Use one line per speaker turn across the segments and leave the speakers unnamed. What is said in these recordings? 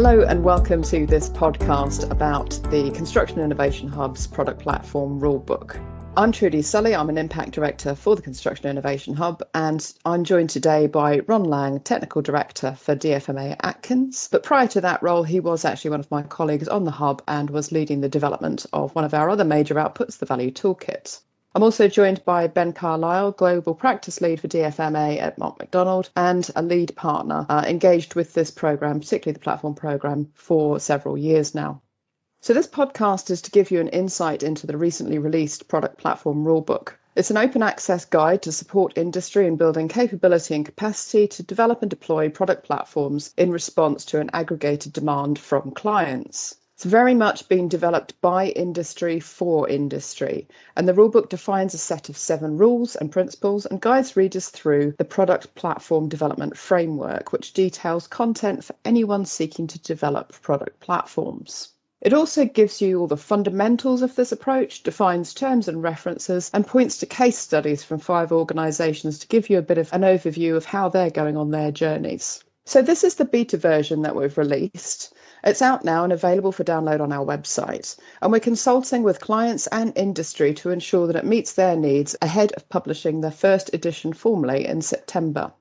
Hello and welcome to this podcast about the Construction Innovation Hub's product platform Rulebook. I'm Trudi Sully, I'm an Impact Director for the Construction Innovation Hub, and I'm joined today by Ron Lang, Technical Director for DfMA at Atkins. But prior to that role, he was actually one of my colleagues on the Hub and was leading the development of one of our other major outputs, the Value Toolkit. I'm also joined by Ben Carlisle, Global Practice Lead for DfMA at Mott MacDonald and a lead partner engaged with this programme, particularly the platform programme, for several years now. So this podcast is to give you an insight into the recently released product platform Rulebook. It's an open access guide to support industry in building capability and capacity to develop and deploy product platforms in response to an aggregated demand from clients. It's very much been developed by industry for industry, and the Rulebook defines a set of 7 rules and principles and guides readers through the product platform development framework, which details content for anyone seeking to develop product platforms. It also gives you all the fundamentals of this approach, defines terms and references, and points to case studies from 5 organisations to give you a bit of an overview of how they're going on their journeys. So this is the beta version that we've released. It's out now and available for download on our website, and we're consulting with clients and industry to ensure that it meets their needs ahead of publishing their first edition formally in September.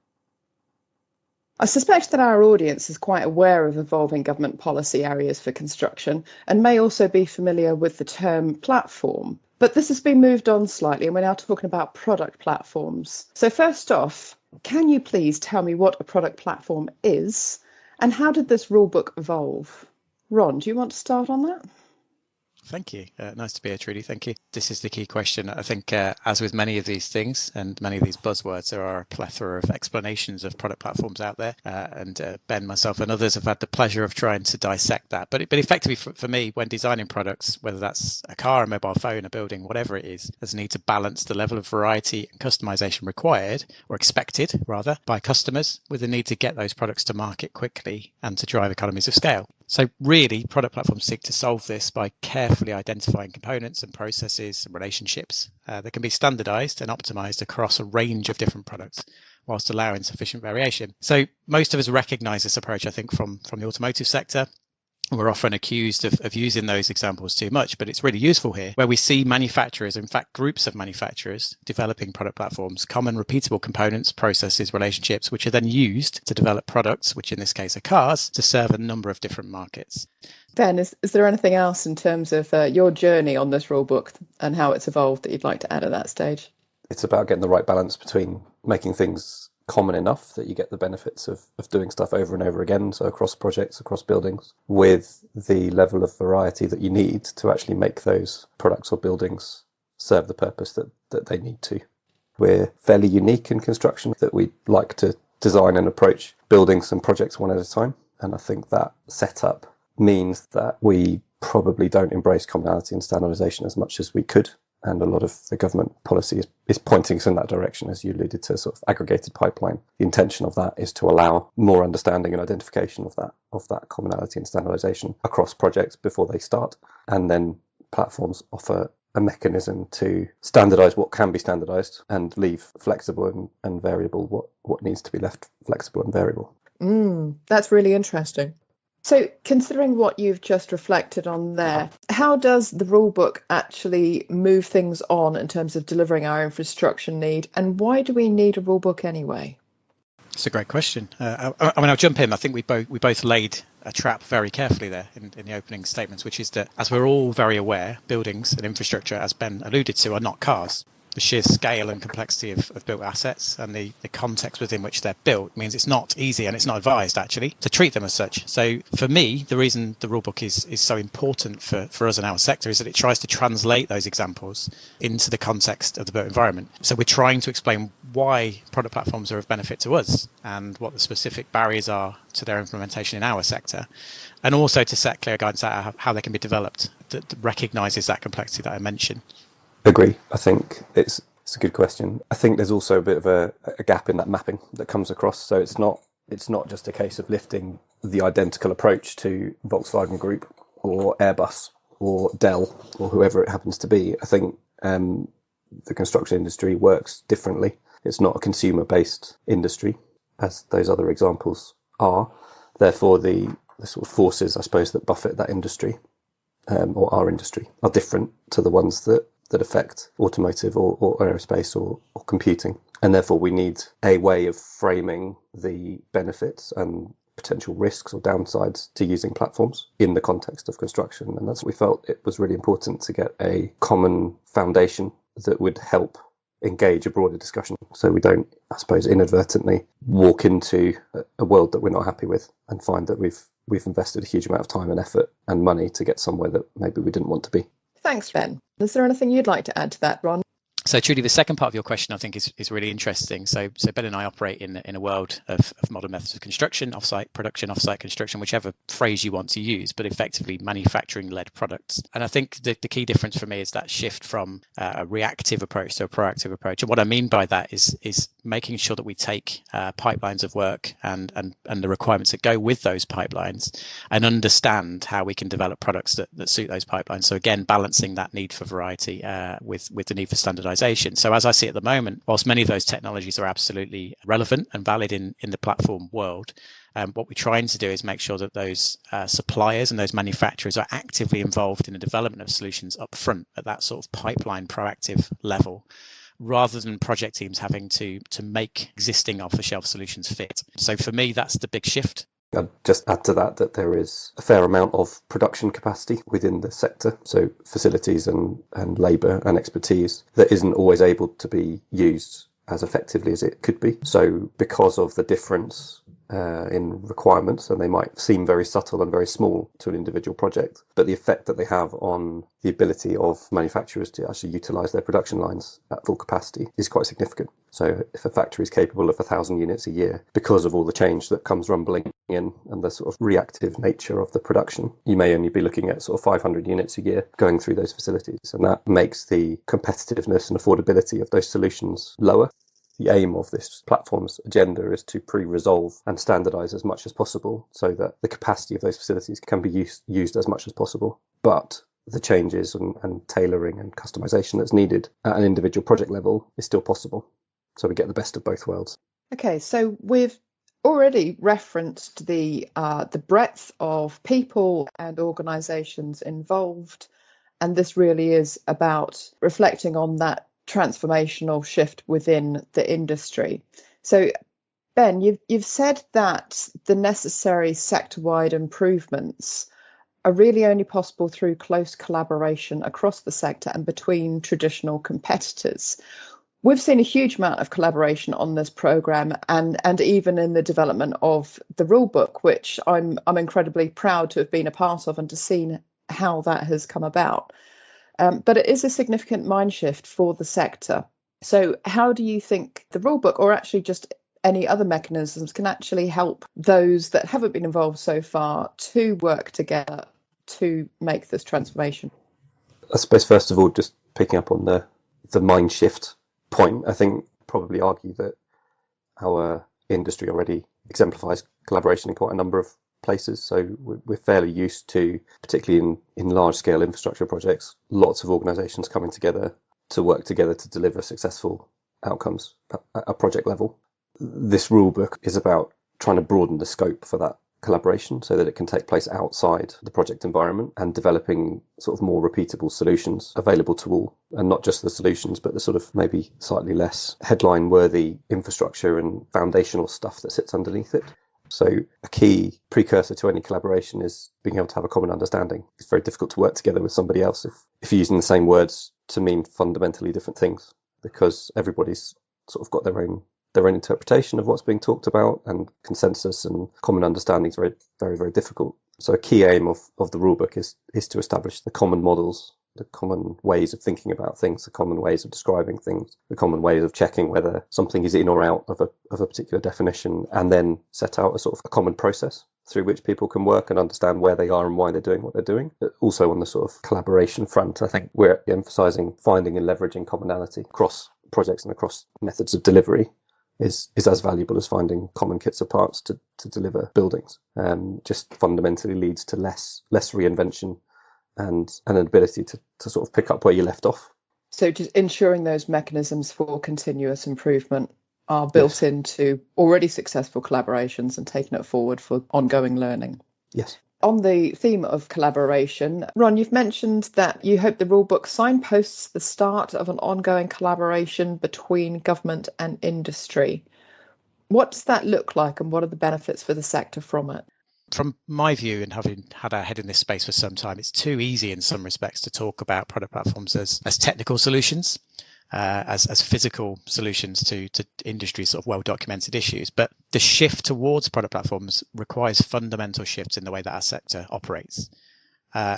I suspect that our audience is quite aware of evolving government policy areas for construction and may also be familiar with the term platform. But this has been moved on slightly and we're now talking about product platforms. So first off, can you please tell me what a product platform is and how did this rulebook evolve? Ron, do you want to start on that?
Thank you. Nice to be here, Trudi. Thank you. This is the key question. I think as with many of these things and many of these buzzwords, there are a plethora of explanations of product platforms out there. And Ben, myself and others have had the pleasure of trying to dissect that. But effectively for me, when designing products, whether that's a car, a mobile phone, a building, whatever it is, there's a need to balance the level of variety and customization required or expected rather by customers with the need to get those products to market quickly and to drive economies of scale. So really, product platforms seek to solve this by carefully identifying components and processes and relationships that can be standardized and optimized across a range of different products whilst allowing sufficient variation. So most of us recognize this approach, I think, from the automotive sector. We're often accused of using those examples too much, but it's really useful here where we see manufacturers, in fact, groups of manufacturers developing product platforms, common repeatable components, processes, relationships, which are then used to develop products, which in this case are cars, to serve a number of different markets.
Ben, is there anything else in terms of your journey on this rulebook and how it's evolved that you'd like to add at that stage?
It's about getting the right balance between making things common enough that you get the benefits of doing stuff over and over again, so across projects, across buildings, with the level of variety that you need to actually make those products or buildings serve the purpose that they need to. We're fairly unique in construction that we like to design and approach buildings and projects one at a time, and I think that setup means that we probably don't embrace commonality and standardization as much as we could. And a lot of the government policy is pointing us in that direction, as you alluded to, sort of aggregated pipeline. The intention of that is to allow more understanding and identification of that commonality and standardization across projects before they start. And then platforms offer a mechanism to standardize what can be standardized and leave flexible and variable what needs to be left flexible and variable.
That's really interesting. So considering what you've just reflected on there, how does the rulebook actually move things on in terms of delivering our infrastructure need? And why do we need a rulebook anyway?
It's a great question. I'll jump in. I think we both laid a trap very carefully there in the opening statements, which is that, as we're all very aware, buildings and infrastructure, as Ben alluded to, are not cars. The sheer scale and complexity of built assets and the context within which they're built means it's not easy and it's not advised actually to treat them as such. So for me, the reason the rulebook is so important for us in our sector is that it tries to translate those examples into the context of the built environment. So we're trying to explain why product platforms are of benefit to us and what the specific barriers are to their implementation in our sector, and also to set clear guidance out how they can be developed that recognises that complexity that I mentioned.
Agree. I think it's a good question. I think there's also a bit of a gap in that mapping that comes across. So it's not just a case of lifting the identical approach to Volkswagen Group or Airbus or Dell or whoever it happens to be. I think the construction industry works differently. It's not a consumer-based industry, as those other examples are. Therefore, the the sort of forces, I suppose, that buffet that industry or our industry are different to the ones that affect automotive or aerospace or computing. And therefore, we need a way of framing the benefits and potential risks or downsides to using platforms in the context of construction. And that's what we felt it was really important to get a common foundation that would help engage a broader discussion, so we don't, I suppose, inadvertently walk into a world that we're not happy with and find that we've invested a huge amount of time and effort and money to get somewhere that maybe we didn't want to be.
Thanks, Ben. Is there anything you'd like to add to that, Ron?
So Trudi, the second part of your question I think is really interesting. So Ben and I operate in a world of modern methods of construction, offsite production, offsite construction, whichever phrase you want to use, but effectively manufacturing-led products. And I think the key difference for me is that shift from a reactive approach to a proactive approach. And what I mean by that is making sure that we take pipelines of work and the requirements that go with those pipelines and understand how we can develop products that suit those pipelines. So again, balancing that need for variety with the need for standardization. So as I see it at the moment, whilst many of those technologies are absolutely relevant and valid in the platform world, what we're trying to do is make sure that those suppliers and those manufacturers are actively involved in the development of solutions up front at that sort of pipeline proactive level, rather than project teams having to make existing off-the-shelf solutions fit. So for me, that's the big shift.
I'd just add to that there is a fair amount of production capacity within the sector, so facilities and labour and expertise that isn't always able to be used as effectively as it could be. So because of the difference in requirements, and they might seem very subtle and very small to an individual project, but the effect that they have on the ability of manufacturers to actually utilise their production lines at full capacity is quite significant. So if a factory is capable of 1,000 units a year, because of all the change that comes rumbling in and the sort of reactive nature of the production, you may only be looking at sort of 500 units a year going through those facilities. And that makes the competitiveness and affordability of those solutions lower. The aim of this platform's agenda is to pre-resolve and standardise as much as possible so that the capacity of those facilities can be used as much as possible. But the changes and tailoring and customisation that's needed at an individual project level is still possible. So we get the best of both worlds.
Okay, so we've already referenced the breadth of people and organisations involved, and this really is about reflecting on that transformational shift within the industry. So, Ben, you've said that the necessary sector-wide improvements are really only possible through close collaboration across the sector and between traditional competitors. We've seen a huge amount of collaboration on this programme and even in the development of the Rulebook, which I'm incredibly proud to have been a part of and to see how that has come about. But it is a significant mind shift for the sector. So how do you think the Rulebook, or actually just any other mechanisms, can actually help those that haven't been involved so far to work together to make this transformation?
I suppose, first of all, just picking up on the mind shift point, I think probably argue that our industry already exemplifies collaboration in quite a number of places. So we're fairly used to, particularly in large scale infrastructure projects, lots of organisations coming together to work together to deliver successful outcomes at a project level. This Rulebook is about trying to broaden the scope for that collaboration so that it can take place outside the project environment and developing sort of more repeatable solutions available to all, and not just the solutions, but the sort of maybe slightly less headline worthy infrastructure and foundational stuff that sits underneath it. So a key precursor to any collaboration is being able to have a common understanding. It's very difficult to work together with somebody else if you're using the same words to mean fundamentally different things, because everybody's sort of got their own interpretation of what's being talked about, and consensus and common understanding is very, very, very difficult. So a key aim of the Rulebook is to establish the common models, the common ways of thinking about things, the common ways of describing things, the common ways of checking whether something is in or out of a particular definition, and then set out a sort of a common process through which people can work and understand where they are and why they're doing what they're doing. But also on the sort of collaboration front, I think we're emphasising finding and leveraging commonality across projects and across methods of delivery is as valuable as finding common kits of parts to deliver buildings. Just fundamentally leads to less reinvention and an ability to sort of pick up where you left off.
So just ensuring those mechanisms for continuous improvement are built into already successful collaborations and taking it forward for ongoing learning.
Yes.
On the theme of collaboration, Ron, you've mentioned that you hope the rulebook signposts the start of an ongoing collaboration between government and industry. What does that look like, and what are the benefits for the sector from it?
From my view, and having had our head in this space for some time, it's too easy in some respects to talk about product platforms as technical solutions, as physical solutions to industry sort of well-documented issues. But the shift towards product platforms requires fundamental shifts in the way that our sector operates.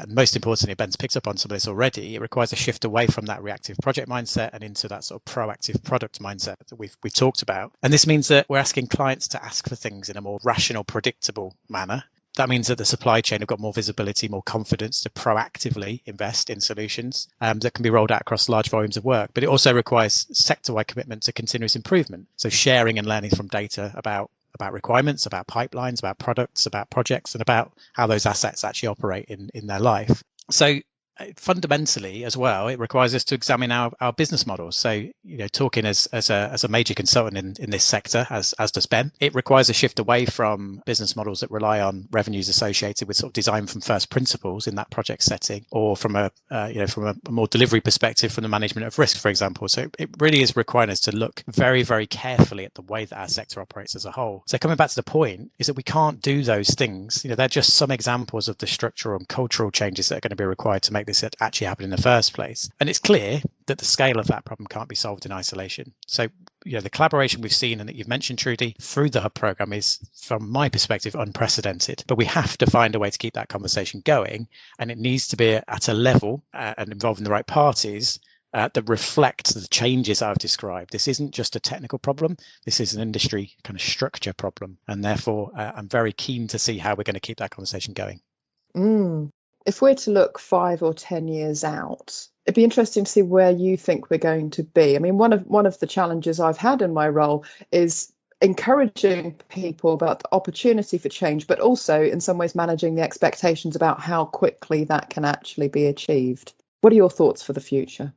Most importantly, Ben's picked up on some of this already. It requires a shift away from that reactive project mindset and into that sort of proactive product mindset that we've talked about. And this means that we're asking clients to ask for things in a more rational, predictable manner. That means that the supply chain have got more visibility, more confidence to proactively invest in solutions that can be rolled out across large volumes of work. But it also requires sector-wide commitment to continuous improvement. So sharing and learning from data about requirements, about pipelines, about products, about projects, and about how those assets actually operate in their life. So fundamentally as well, it requires us to examine our business models. So, talking as a major consultant in this sector, as does Ben, it requires a shift away from business models that rely on revenues associated with sort of design from first principles in that project setting, or from a more delivery perspective from the management of risk, for example. So it really is requiring us to look very, very carefully at the way that our sector operates as a whole. So coming back to the point is that we can't do those things. They're just some examples of the structural and cultural changes that are going to be required to make this actually happen in the first place. And it's clear that the scale of that problem can't be solved in isolation. So, the collaboration we've seen and that you've mentioned, Trudi, through the Hub program is, from my perspective, unprecedented. But we have to find a way to keep that conversation going, and it needs to be at a level and involving the right parties that reflect the changes I've described. This isn't just a technical problem. This is an industry kind of structure problem. And therefore, I'm very keen to see how we're going to keep that conversation going.
If we're to look 5 or 10 years out, it'd be interesting to see where you think we're going to be. I mean, one of the challenges I've had in my role is encouraging people about the opportunity for change, but also in some ways managing the expectations about how quickly that can actually be achieved. What are your thoughts for the future?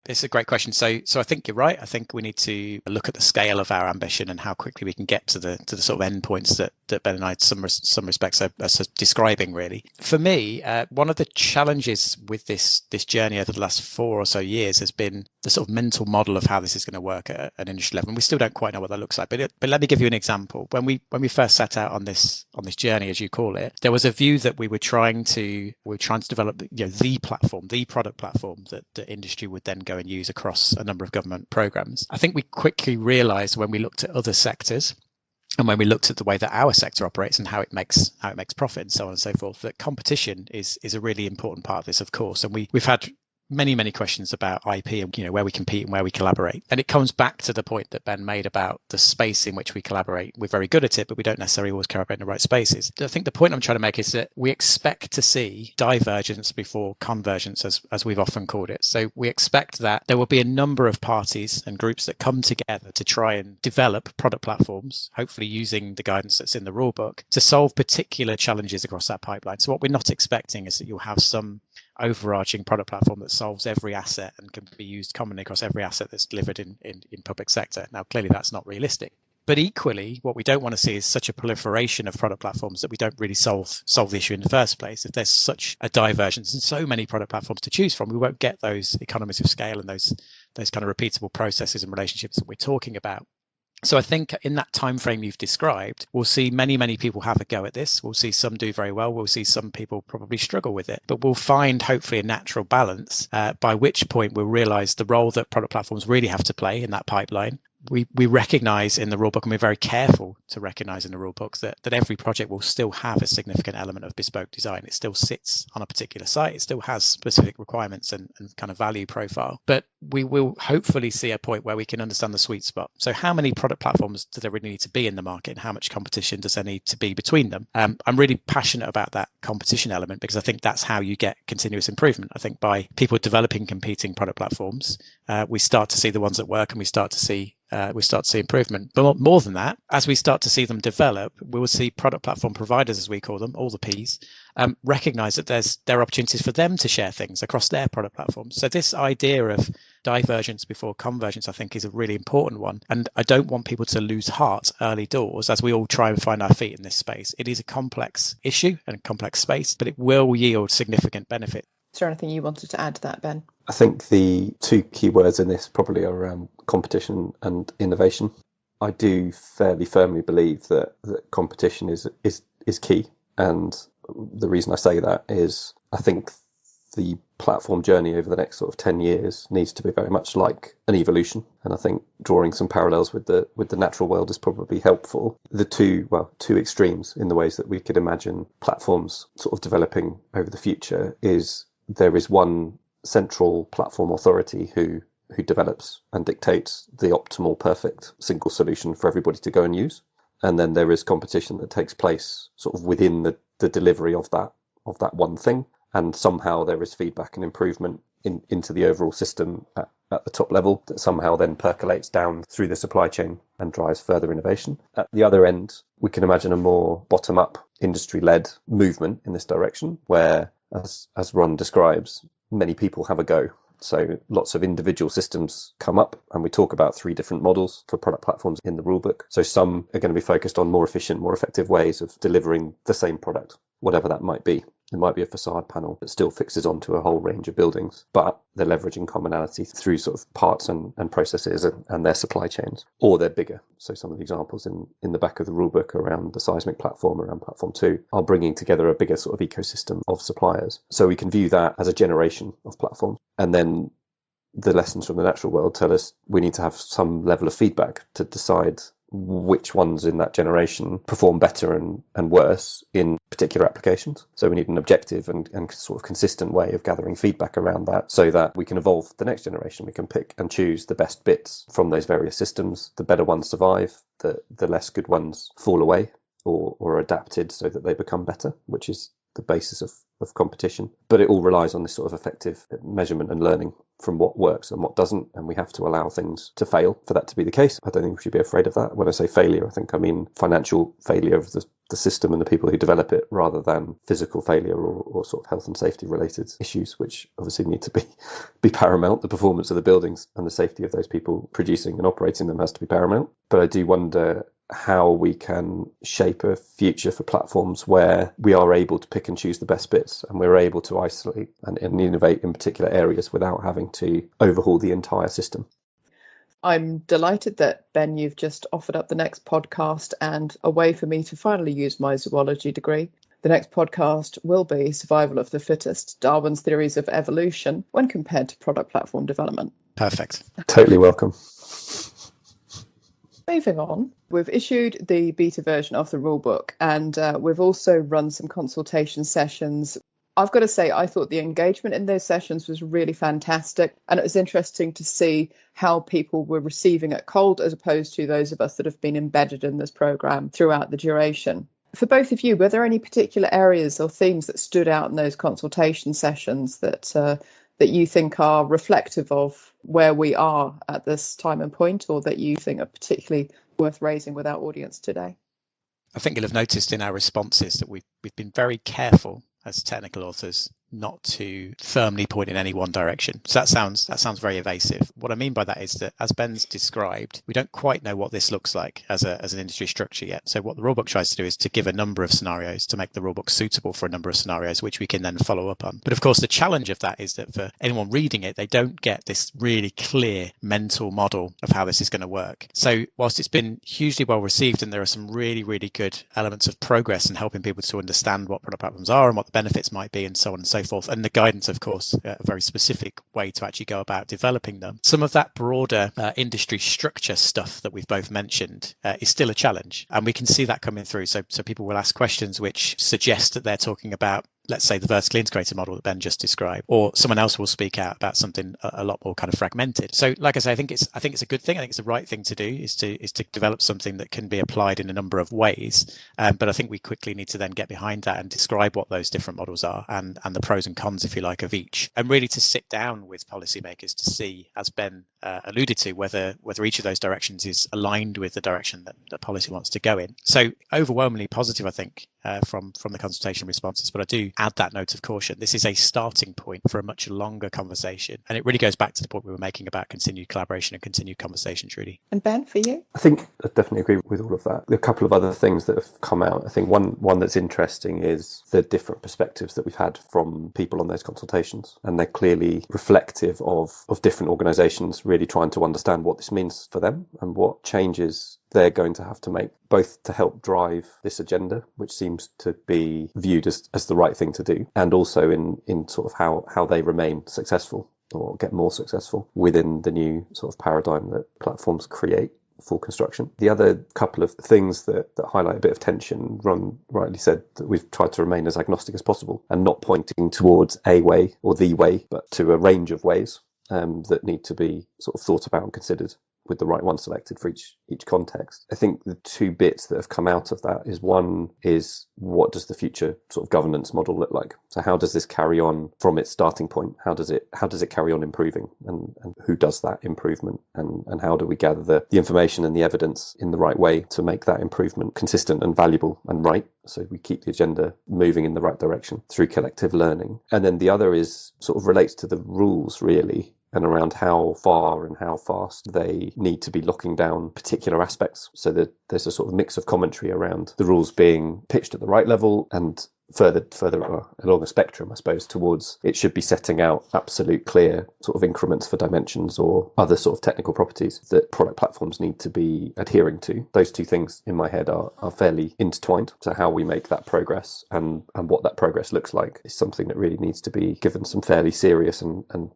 It's a great question. So I think you're right. I think we need to look at the scale of our ambition and how quickly we can get to the sort of endpoints that Ben and I, in some respects, are describing. Really, for me, one of the challenges with this journey over the last 4 or so years has been the sort of mental model of how this is going to work at an industry level. And we still don't quite know what that looks like. But let me give you an example. When we first set out on this journey, as you call it, there was a view that we were trying to develop the platform, the product platform that the industry would then go and use across a number of government programs. I think we quickly realized when we looked at other sectors and when we looked at the way that our sector operates and how it makes profit and so on and so forth, that competition is a really important part of this, of course. And we've had many questions about IP and where we compete and where we collaborate. And it comes back to the point that Ben made about the space in which we collaborate. We're very good at it, but we don't necessarily always collaborate in the right spaces. I think the point I'm trying to make is that we expect to see divergence before convergence, as we've often called it. So we expect that there will be a number of parties and groups that come together to try and develop product platforms, hopefully using the guidance that's in the rulebook, to solve particular challenges across that pipeline. So what we're not expecting is that you'll have some overarching product platform that solves every asset and can be used commonly across every asset that's delivered in public sector. Now, clearly that's not realistic. But equally, what we don't want to see is such a proliferation of product platforms that we don't really solve the issue in the first place. If there's such a divergence and so many product platforms to choose from, we won't get those economies of scale and those kind of repeatable processes and relationships that we're talking about. So I think in that time frame you've described, we'll see many people have a go at this. We'll see some do very well. We'll see some people probably struggle with it. But we'll find hopefully a natural balance, by which point we'll realize the role that product platforms really have to play in that pipeline. We recognize in the rulebook, and we're very careful to recognize in the rulebook that every project will still have a significant element of bespoke design. It still sits on a particular site. It still has specific requirements and kind of value profile. But we will hopefully see a point where we can understand the sweet spot. So how many product platforms do there really need to be in the market, and how much competition does there need to be between them? I'm really passionate about that competition element, because I think that's how you get continuous improvement. I think by people developing competing product platforms, we start to see the ones that work, and we start to see we start to see improvement. But more than that, as we start to see them develop, we will see product platform providers, as we call them, all the Ps, recognize that there are opportunities for them to share things across their product platforms. So this idea of divergence before convergence, I think, is a really important one. And I don't want people to lose heart early doors as we all try and find our feet in this space. It is a complex issue and a complex space, but it will yield significant benefit.
Is there anything you wanted to add to that, Ben?
I think the two key words in this probably are around competition and innovation. I do fairly firmly believe that competition is key. And the reason I say that is I think the platform journey over the next sort of 10 years needs to be very much like an evolution. And I think drawing some parallels with the natural world is probably helpful. The two extremes in the ways that we could imagine platforms sort of developing over the future is there is one central platform authority who develops and dictates the optimal, perfect single solution for everybody to go and use. And then there is competition that takes place sort of within the delivery of that one thing. And somehow there is feedback and improvement into the overall system at the top level that somehow then percolates down through the supply chain and drives further innovation. At the other end, we can imagine a more bottom-up, industry-led movement in this direction where, as Ron describes, many people have a go. So lots of individual systems come up, and we talk about 3 different models for product platforms in the rulebook. So some are going to be focused on more efficient, more effective ways of delivering the same product, whatever that might be. It might be a facade panel that still fixes onto a whole range of buildings, but they're leveraging commonality through sort of parts and processes and their supply chains, or they're bigger. So some of the examples in the back of the rulebook around the seismic platform, around platform 2, are bringing together a bigger sort of ecosystem of suppliers. So we can view that as a generation of platforms. And then the lessons from the natural world tell us we need to have some level of feedback to decide which ones in that generation perform better and worse in particular applications. So we need an objective and sort of consistent way of gathering feedback around that so that we can evolve the next generation. We can pick and choose the best bits from those various systems. The better ones survive, the less good ones fall away or are adapted so that they become better, which is the basis of competition. But it all relies on this sort of effective measurement and learning from what works and what doesn't, and we have to allow things to fail for that to be the case. I don't think we should be afraid of that. When I say failure, I think I mean financial failure of the system and the people who develop it, rather than physical failure or sort of health and safety related issues, which obviously need to be paramount. The performance of the buildings and the safety of those people producing and operating them has to be paramount. But I do wonder how we can shape a future for platforms where we are able to pick and choose the best bits, and we're able to isolate and innovate in particular areas without having to overhaul the entire system.
I'm delighted that, Ben, you've just offered up the next podcast and a way for me to finally use my zoology degree. The next podcast will be Survival of the Fittest, Darwin's Theories of Evolution when compared to product platform development.
Perfect.
Totally welcome.
Moving on, we've issued the beta version of the rulebook, and we've also run some consultation sessions. I've got to say, I thought the engagement in those sessions was really fantastic, and it was interesting to see how people were receiving it cold as opposed to those of us that have been embedded in this programme throughout the duration. For both of you, were there any particular areas or themes that stood out in those consultation sessions that you think are reflective of where we are at this time and point, or that you think are particularly worth raising with our audience today?
I think you'll have noticed in our responses that we've been very careful as technical authors not to firmly point in any one direction. So that sounds very evasive. What I mean by that is that, as Ben's described, we don't quite know what this looks like as an industry structure yet. So what the rulebook tries to do is to give a number of scenarios to make the rulebook suitable for a number of scenarios, which we can then follow up on. But of course, the challenge of that is that for anyone reading it, they don't get this really clear mental model of how this is going to work. So whilst it's been hugely well received, and there are some really, really good elements of progress in helping people to understand what product platforms are and what the benefits might be and so on and so forth, and the guidance, of course, a very specific way to actually go about developing them. Some of that broader industry structure stuff that we've both mentioned is still a challenge, and we can see that coming through. So people will ask questions which suggest that they're talking about let's say the vertically integrated model that Ben just described, or someone else will speak out about something a lot more kind of fragmented. So like I say, I think it's a good thing. I think it's the right thing to do is to develop something that can be applied in a number of ways. But I think we quickly need to then get behind that and describe what those different models are and the pros and cons, if you like, of each, and really to sit down with policymakers to see, as Ben alluded to, whether each of those directions is aligned with the direction that the policy wants to go in. So overwhelmingly positive, I think, from the consultation responses, but I do add that note of caution. This is a starting point for a much longer conversation, and it really goes back to the point we were making about continued collaboration and continued conversation, Trudi.
And Ben, for you?
I think I definitely agree with all of that. There are a couple of other things that have come out. I think one that's interesting is the different perspectives that we've had from people on those consultations, and they're clearly reflective of different organisations really trying to understand what this means for them and what changes they're going to have to make, both to help drive this agenda, which seems to be viewed as the right thing to do, and also in sort of how they remain successful or get more successful within the new sort of paradigm that platforms create for construction. The other couple of things that highlight a bit of tension, Ron rightly said that we've tried to remain as agnostic as possible and not pointing towards a way or the way, but to a range of ways that need to be sort of thought about and considered, with the right one selected for each context. I think the two bits that have come out of that is, one is, what does the future sort of governance model look like? So how does this carry on from its starting point? How does it carry on improving, and who does that improvement, and how do we gather the information and the evidence in the right way to make that improvement consistent and valuable and right, so we keep the agenda moving in the right direction through collective learning. And then the other is sort of relates to the rules, really, and around how far and how fast they need to be locking down particular aspects, so that there's a sort of mix of commentary around the rules being pitched at the right level and further along a spectrum, I suppose, towards it should be setting out absolute clear sort of increments for dimensions or other sort of technical properties that product platforms need to be adhering to. Those two things in my head are fairly intertwined. So how we make that progress and what that progress looks like is something that really needs to be given some fairly serious and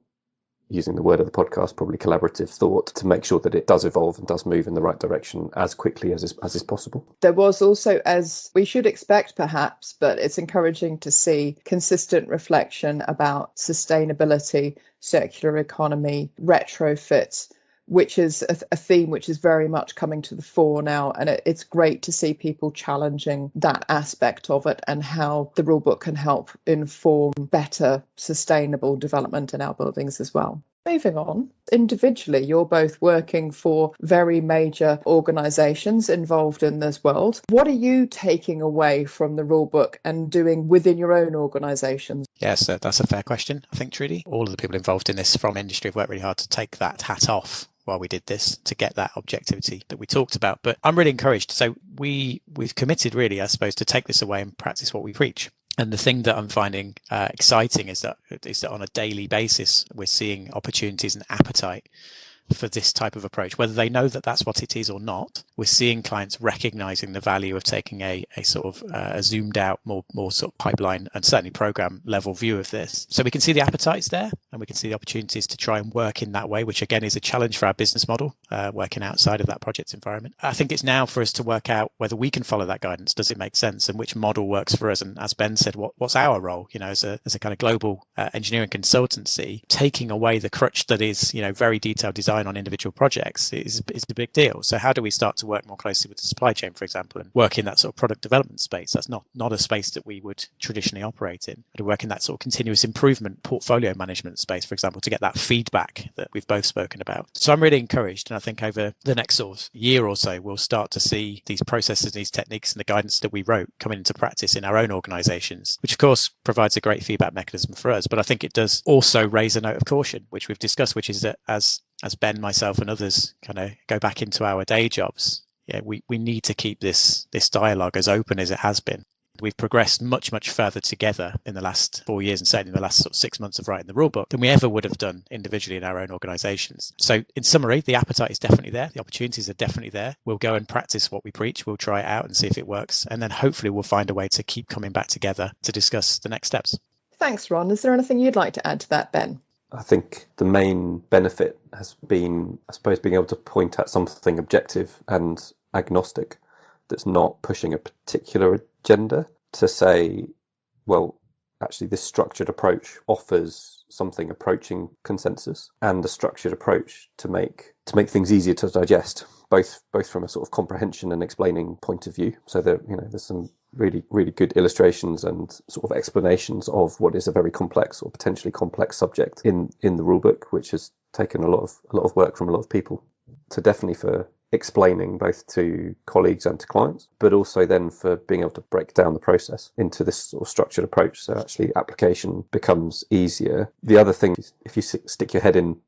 using the word of the podcast, probably collaborative thought, to make sure that it does evolve and does move in the right direction as quickly as is possible.
There was also, as we should expect perhaps, but it's encouraging to see consistent reflection about sustainability, circular economy, retrofit, which is a theme which is very much coming to the fore now. And it's great to see people challenging that aspect of it and how the rulebook can help inform better sustainable development in our buildings as well. Moving on, individually, you're both working for very major organisations involved in this world. What are you taking away from the rulebook and doing within your own organisations?
Yes, that's a fair question, I think, Trudi. All of the people involved in this from industry have worked really hard to take that hat off while we did this to get that objectivity that we talked about. But I'm really encouraged. So we've committed, really, I suppose, to take this away and practice what we preach. And the thing that I'm finding exciting is that on a daily basis, we're seeing opportunities and appetite for this type of approach, whether they know that that's what it is or not. We're seeing clients recognizing the value of taking a sort of a zoomed out, more sort of pipeline and certainly program level view of this. So we can see the appetite's there, and we can see the opportunities to try and work in that way, which again is a challenge for our business model, working outside of that project environment. I think it's now for us to work out whether we can follow that guidance. Does it make sense, and which model works for us? And as Ben said, what's our role? As a kind of global engineering consultancy, taking away the crutch that is very detailed design on individual projects is a big deal. So how do we start to work more closely with the supply chain, for example, and work in that sort of product development space? That's not a space that we would traditionally operate in. To work in that sort of continuous improvement portfolio management space, for example, to get that feedback that we've both spoken about. So I'm really encouraged, and I think over the next sort of year or so, we'll start to see these processes, these techniques, and the guidance that we wrote coming into practice in our own organisations, which of course provides a great feedback mechanism for us. But I think it does also raise a note of caution, which we've discussed, which is that as Ben, myself, and others kind of go back into our day jobs, we need to keep this dialogue as open as it has been. We've progressed much, much further together in the last 4 years, and certainly in the last sort of 6 months of writing the rulebook, than we ever would have done individually in our own organisations. So in summary, the appetite is definitely there. The opportunities are definitely there. We'll go and practice what we preach. We'll try it out and see if it works. And then hopefully we'll find a way to keep coming back together to discuss the next steps.
Thanks, Ron. Is there anything you'd like to add to that, Ben?
I think the main benefit has been, I suppose, being able to point at something objective and agnostic that's not pushing a particular agenda, to say, well, actually this structured approach offers something approaching consensus, and a structured approach to make things easier to digest, both from a sort of comprehension and explaining point of view. So there's some really good illustrations and sort of explanations of what is a very complex or potentially complex subject in the rulebook, which has taken a lot of work from a lot of people. So definitely for explaining both to colleagues and to clients, but also then for being able to break down the process into this sort of structured approach. So actually application becomes easier. The other thing is, if you stick your head in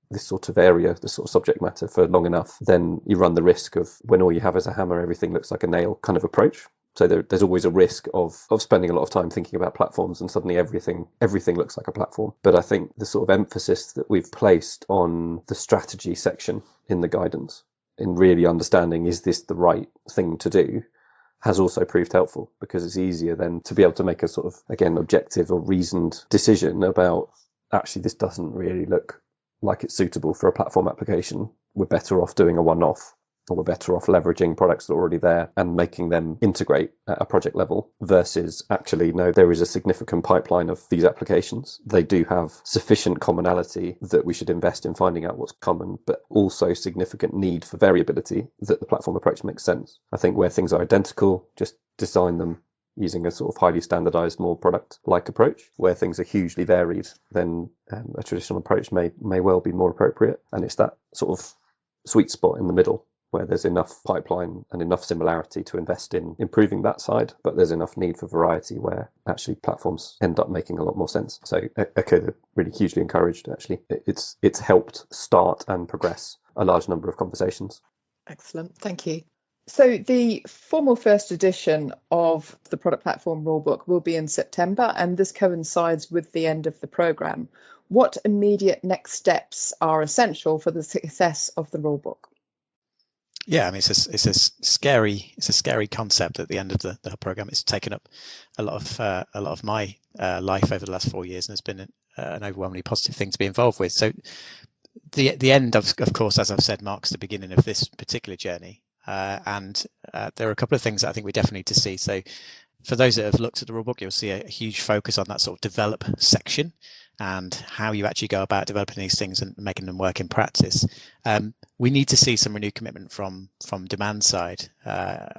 this sort of area, this sort of subject matter for long enough, then you run the risk of, when all you have is a hammer, everything looks like a nail kind of approach. So there's always a risk of spending a lot of time thinking about platforms, and suddenly everything looks like a platform. But I think the sort of emphasis that we've placed on the strategy section in the guidance, in really understanding, is this the right thing to do, has also proved helpful, because it's easier then to be able to make a sort of, again, objective or reasoned decision about, actually, this doesn't really look like it's suitable for a platform application. We're better off doing a one-off, or we're better off leveraging products that are already there and making them integrate at a project level, versus actually, no, there is a significant pipeline of these applications. They do have sufficient commonality that we should invest in finding out what's common, but also significant need for variability that the platform approach makes sense. I think where things are identical, just design them using a sort of highly standardized, more product-like approach. Where things are hugely varied, then a traditional approach may well be more appropriate. And it's that sort of sweet spot in the middle, where there's enough pipeline and enough similarity to invest in improving that side, but there's enough need for variety where actually platforms end up making a lot more sense. So Echo, really hugely encouraged, actually. It's helped start and progress a large number of conversations.
Excellent, thank you. So the formal first edition of the Product Platform Rulebook will be in September, and this coincides with the end of the programme. What immediate next steps are essential for the success of the Rulebook?
Yeah, I mean, it's a scary concept at the end of the program. It's taken up a lot of my life over the last 4 years, and it's been an overwhelmingly positive thing to be involved with. So the end of course, as I've said, marks the beginning of this particular journey, and there are a couple of things that I think we definitely need to see. So for those that have looked at the rulebook, you'll see a huge focus on that sort of develop section and how you actually go about developing these things and making them work in practice. We need to see some renewed commitment from demand side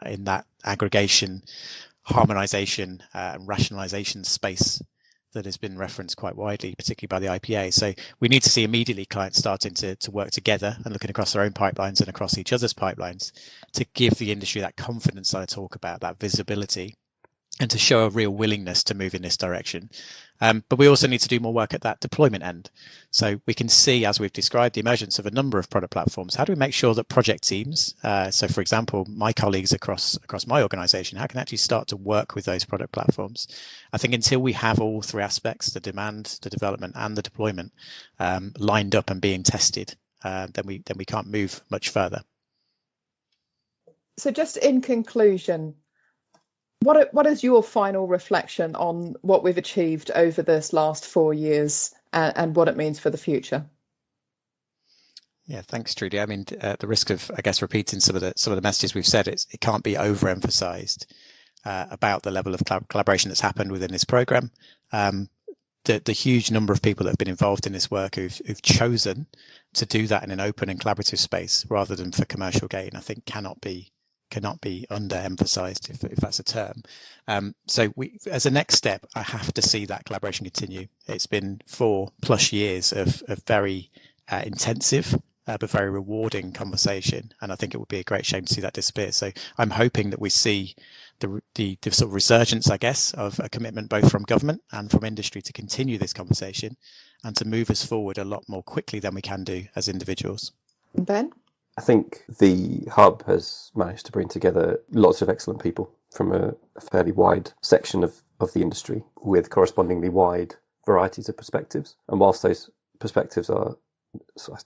in that aggregation, harmonization, and rationalization space that has been referenced quite widely, particularly by the IPA. So we need to see immediately clients starting to work together and looking across their own pipelines and across each other's pipelines to give the industry that confidence that I talk about, that visibility, and to show a real willingness to move in this direction. But we also need to do more work at that deployment end. So we can see, as we've described, the emergence of a number of product platforms. How do we make sure that project teams, so for example, my colleagues across my organization, how can actually start to work with those product platforms? I think until we have all three aspects, the demand, the development and the deployment, lined up and being tested, then we can't move much further.
So just in conclusion, what is your final reflection on what we've achieved over this last 4 years and what it means for the future?
Yeah, thanks, Trudi. I mean, the risk of, I guess, repeating some of the messages we've said, it can't be overemphasized about the level of collaboration that's happened within this program. The huge number of people that have been involved in this work who've chosen to do that in an open and collaborative space rather than for commercial gain, I think cannot be underemphasized, if that's a term. So we, as a next step, I have to see that collaboration continue. It's been 4+ years of very intensive but very rewarding conversation, and I think it would be a great shame to see that disappear. So I'm hoping that we see the sort of resurgence, I guess, of a commitment both from government and from industry to continue this conversation and to move us forward a lot more quickly than we can do as individuals.
Ben?
I think the hub has managed to bring together lots of excellent people from a fairly wide section of the industry with correspondingly wide varieties of perspectives. And whilst those perspectives are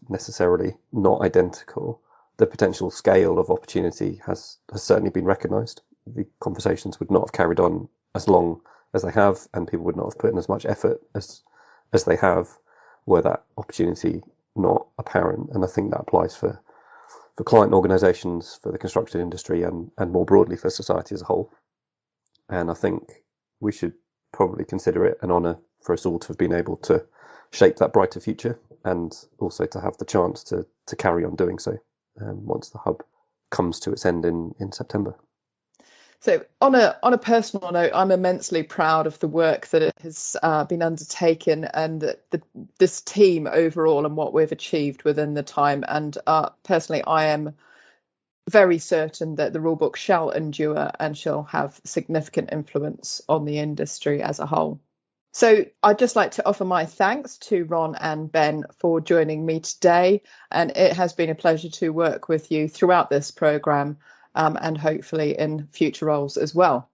necessarily not identical, the potential scale of opportunity has certainly been recognised. The conversations would not have carried on as long as they have, and people would not have put in as much effort as they have were that opportunity not apparent. And I think that applies for client organisations, for the construction industry, and more broadly for society as a whole. And I think we should probably consider it an honour for us all to have been able to shape that brighter future, and also to have the chance to carry on doing so once the hub comes to its end in September.
So on a personal note, I'm immensely proud of the work that it has been undertaken, and this team overall, and what we've achieved within the time. And personally, I am very certain that the rulebook shall endure and shall have significant influence on the industry as a whole. So I'd just like to offer my thanks to Ron and Ben for joining me today, and it has been a pleasure to work with you throughout this programme, and hopefully in future roles as well.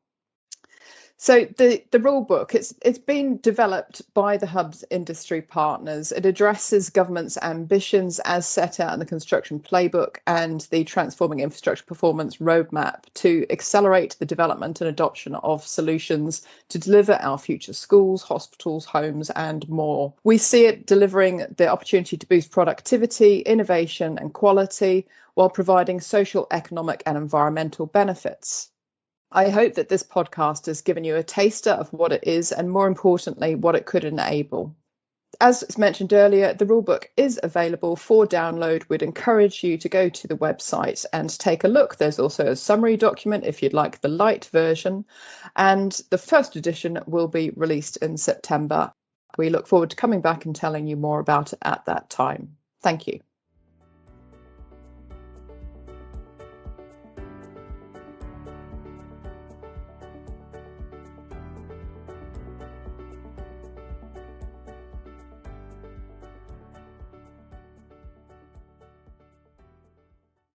So the rulebook, it's been developed by the Hub's industry partners. It addresses government's ambitions as set out in the Construction Playbook and the Transforming Infrastructure Performance Roadmap to accelerate the development and adoption of solutions to deliver our future schools, hospitals, homes, and more. We see it delivering the opportunity to boost productivity, innovation, and quality while providing social, economic, and environmental benefits. I hope that this podcast has given you a taster of what it is, and more importantly, what it could enable. As mentioned earlier, the rulebook is available for download. We'd encourage you to go to the website and take a look. There's also a summary document if you'd like the light version, and the first edition will be released in September. We look forward to coming back and telling you more about it at that time. Thank you.